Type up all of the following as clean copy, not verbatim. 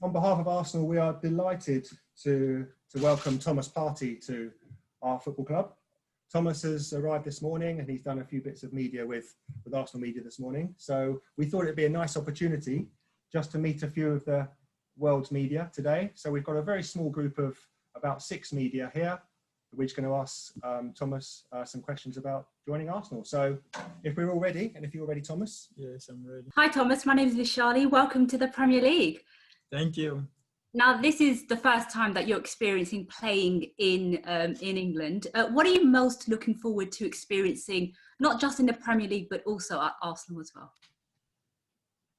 on behalf of Arsenal, we are delighted to welcome Thomas Partey to our football club. Thomas has arrived this morning and he's done a few bits of media with Arsenal media this morning. So we thought it'd be a nice opportunity just to meet a few of the world's media today. So we've got a very small group of about 6 media here. We're just going to ask Thomas some questions about joining Arsenal. So if we're all ready, and if you're ready, Thomas. Yes, I'm ready. Hi, Thomas. My name is Vishali. Welcome to the Premier League. Thank you. Now, this is the first time that you're experiencing playing in England. What are you most looking forward to experiencing, not just in the Premier League, but also at Arsenal as well?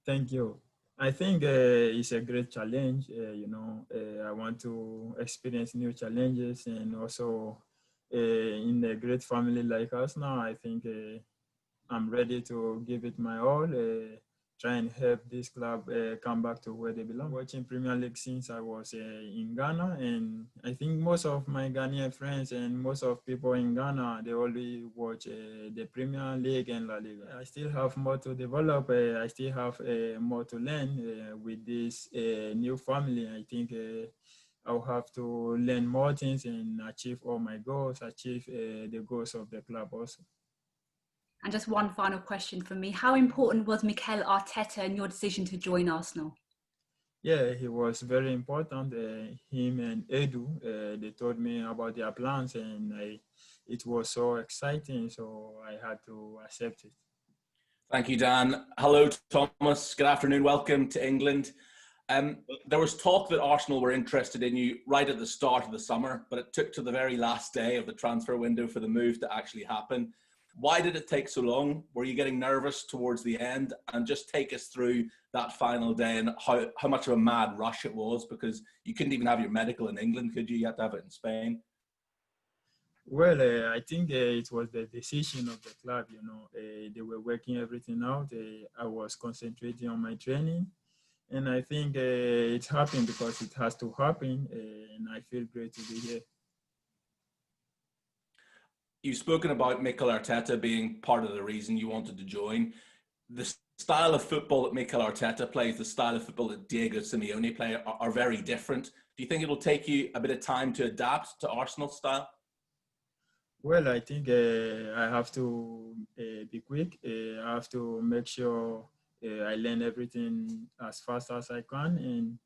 Thank you. I think it's a great challenge. I want to experience new challenges, and also in a great family like us now, I think I'm ready to give it my all, try and help this club come back to where they belong. Watching Premier League since I was in Ghana, and I think most of my Ghanaian friends and most of people in Ghana, they only watch the Premier League and La Liga. I still have more to develop. I still have more to learn with this new family. I think I'll have to learn more things and achieve all my goals, achieve the goals of the club also. And just one final question from me. How important was Mikel Arteta in your decision to join Arsenal? Yeah, he was very important. Him and Edu, they told me about their plans, and it was so exciting, so I had to accept it. Thank you, Dan. Hello, Thomas. Good afternoon. Welcome to England. There was talk that Arsenal were interested in you right at the start of the summer, but it took to the very last day of the transfer window for the move to actually happen. Why did it take so long? Were you getting nervous towards the end? And just take us through that final day and how much of a mad rush it was, because you couldn't even have your medical in England, could you? You had to have it in Spain. Well, I think it was the decision of the club, they were working everything out. I was concentrating on my training, and I think it happened because it has to happen, and I feel great to be here. You've spoken about Mikel Arteta being part of the reason you wanted to join. The style of football that Mikel Arteta plays, the style of football that Diego Simeone play are very different. Do you think it'll take you a bit of time to adapt to Arsenal's style? Well, I think I have to be quick. I have to make sure I learn everything as fast as I can. And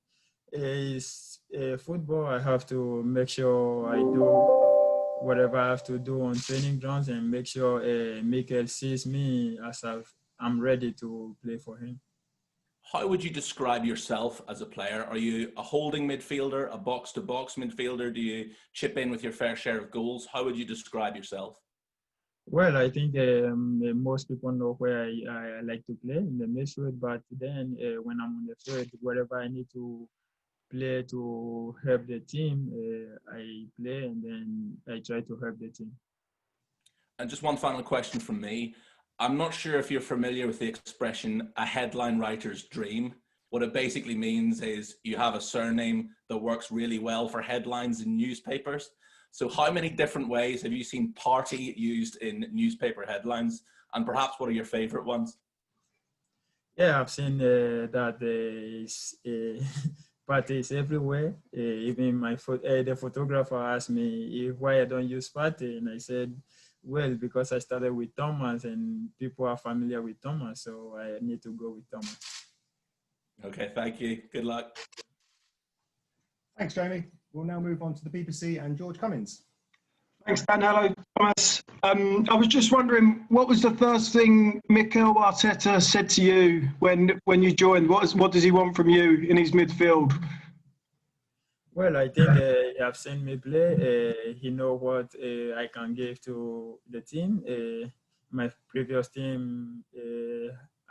it's football. I have to make sure I do whatever I have to do on training grounds and make sure Mikel sees me as I'm ready to play for him. How would you describe yourself as a player? Are you a holding midfielder, a box-to-box midfielder? Do you chip in with your fair share of goals? How would you describe yourself? Well, I think most people know where I like to play in the midfield, but then when I'm on the field, wherever I need to play to help the team, I play, and then I try to help the team. And just one final question from me. I'm not sure if you're familiar with the expression "a headline writer's dream." What it basically means is you have a surname that works really well for headlines in newspapers. So how many different ways have you seen Partey used in newspaper headlines? And perhaps what are your favorite ones? Yeah, I've seen that Partey is everywhere. Even the photographer asked me why I don't use Partey, and I said, well, because I started with Thomas and people are familiar with Thomas, so I need to go with Thomas. Okay, thank you. Good luck. Thanks, Jamie. We'll now move on to the BBC and George Cummins. Thanks, Dan. Hello, Thomas. I was just wondering, what was the first thing Mikel Arteta said to you when you joined? What does he want from you in his midfield? Well, I think he have seen me play. He know what I can give to the team. My previous team,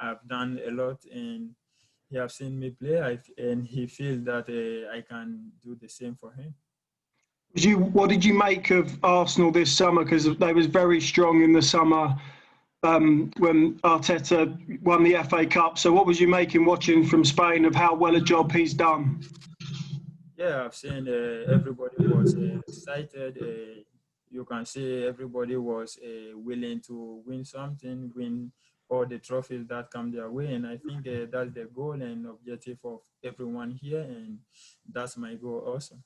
I've done a lot, and he have seen me play, and he feels that I can do the same for him. What did you make of Arsenal this summer? Because they was very strong in the summer when Arteta won the FA Cup. So what was you making watching from Spain of how well a job he's done? Yeah, I've seen everybody was excited. You can see everybody was willing to win something, win all the trophies that come their way. And I think that's the goal and objective of everyone here, and that's my goal also.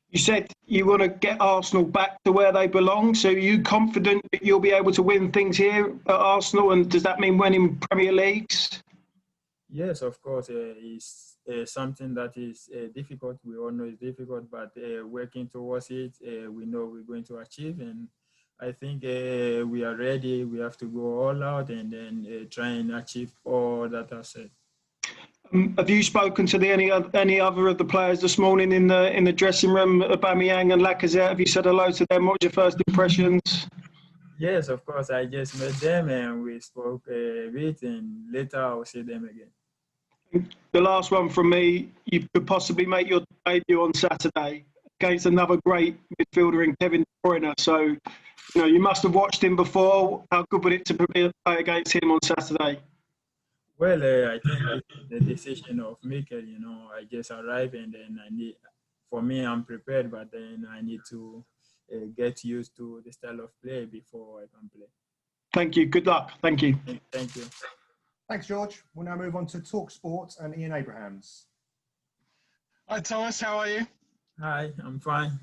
You said you want to get Arsenal back to where they belong. So are you confident that you'll be able to win things here at Arsenal? And does that mean winning Premier Leagues? Yes, of course. It's something that is difficult. We all know it's difficult, but working towards it, we know we're going to achieve. And I think we are ready. We have to go all out and then try and achieve all that I said. Have you spoken to any other of the players this morning in the dressing room, Aubameyang and Lacazette? Have you said hello to them? What were your first impressions? Yes, of course. I just met them and we spoke a bit, and later I'll see them again. The last one from me, you could possibly make your debut on Saturday against another great midfielder in Kevin De Bruyne. So, you must have watched him before. How good would it to play against him on Saturday? Well, I think it's the decision of Mikel. I just arrived and then I'm prepared, but then I need to get used to the style of play before I can play. Thank you. Good luck. Thank you. Thank you. Thanks, George. We'll now move on to Talk Sport and Ian Abrahams. Hi, Thomas. How are you? Hi, I'm fine.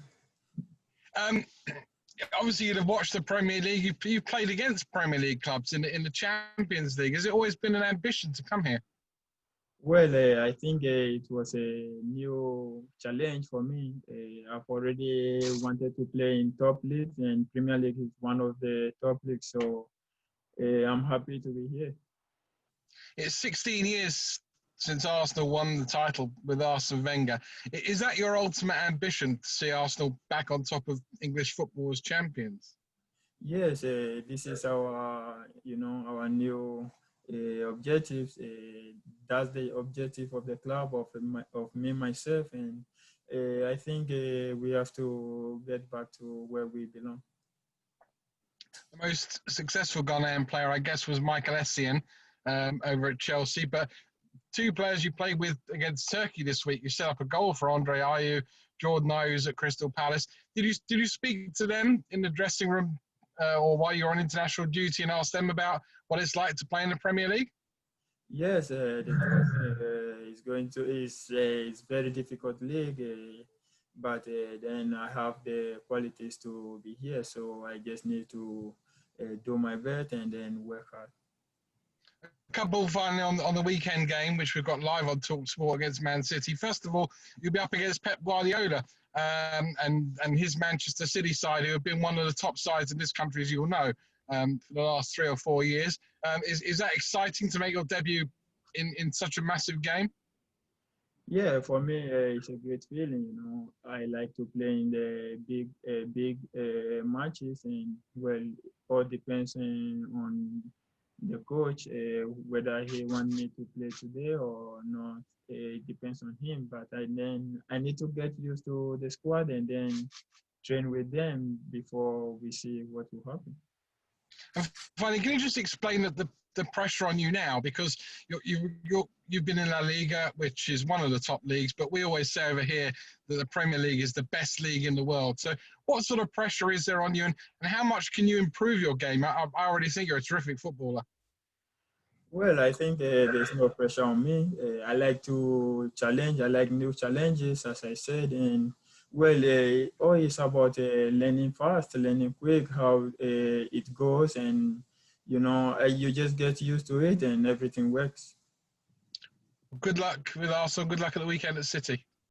Obviously, you'd have watched the Premier League. You played against Premier League clubs in the Champions League. Has it always been an ambition to come here? Well, I think it was a new challenge for me. I've already wanted to play in top leagues, and Premier League is one of the top leagues, so I'm happy to be here. It's 16 years since Arsenal won the title with Arsene Wenger. Is that your ultimate ambition, to see Arsenal back on top of English football as champions? Yes, this is our new objectives. That's the objective of the club, of me, myself, and I think we have to get back to where we belong. The most successful Ghanaian player, I guess, was Michael Essien over at Chelsea, but two players you played with against Turkey this week, you set up a goal for Andre Ayew, Jordan Ayew's at Crystal Palace. Did you speak to them in the dressing room or while you're on international duty and ask them about what it's like to play in the Premier League? Yes, the truth is very difficult league, but then I have the qualities to be here, so I just need to do my best and then work hard. A couple finally on the weekend game, which we've got live on Talk Sport against Man City. First of all, you'll be up against Pep Guardiola and his Manchester City side, who have been one of the top sides in this country, as you'll know, for the last 3 or 4 years. Is that exciting to make your debut in such a massive game? Yeah, for me, it's a great feeling. I like to play in the big matches, and well, all depends on the coach, whether he wants me to play today or not. It depends on him, but I need to get used to the squad and then train with them before we see what will happen. And finally, can you just explain the pressure on you now, because you've been in La Liga, which is one of the top leagues, but we always say over here that the Premier League is the best league in the world. So what sort of pressure is there on you, and how much can you improve your game? I already think you're a terrific footballer. Well, I think there's no pressure on me. I like to challenge. I like new challenges, as I said, and well, all is about learning fast, learning quick, how it goes, and you just get used to it and everything works. Good luck with Arsenal. Good luck at the weekend at City.